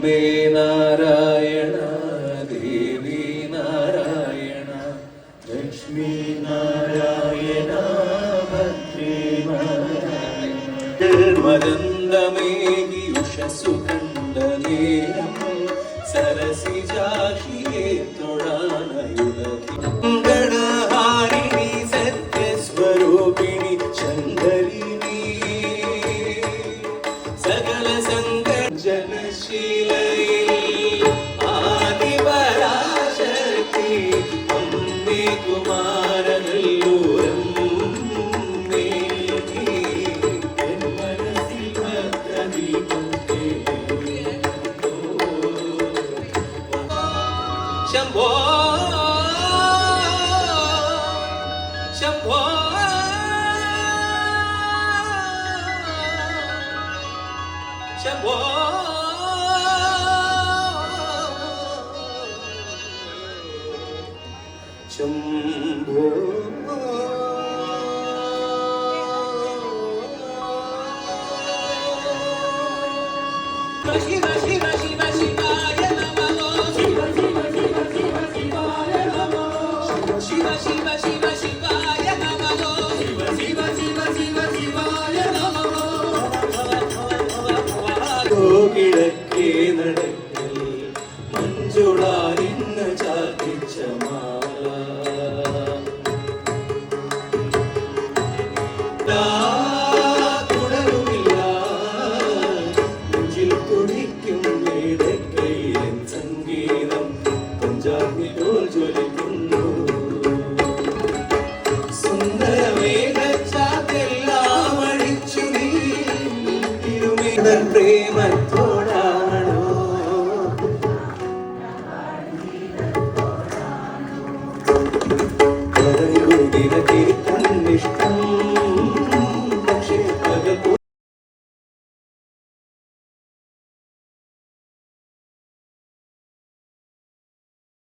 അംബേ നാരായണ ദേവി നാരായണ ലക്ഷ്മി നാരായണ ഭദ്രേ നാരായണ മദന്തമേകി ഉഷസുഖണ്ഡനേയം സരസിജാക്ഷിയെ തൊഴാനയുധി സത്യസ്വരൂപിണി ശങ്കരിണി സകല സങ്കജനശീലയിൽ ആദിപരാശക്തി അമ്മേ കുമാരനല്ലൂരം ശംഭോ ശംഭോ ശംഭോ ശംഭോ ശിവ ശിവ ശിവ ശിവായ നമഃ ശിവ ശിവ ശിവ ശിവ ശിവായ നമഃ ശിവ ശിവ ശിവ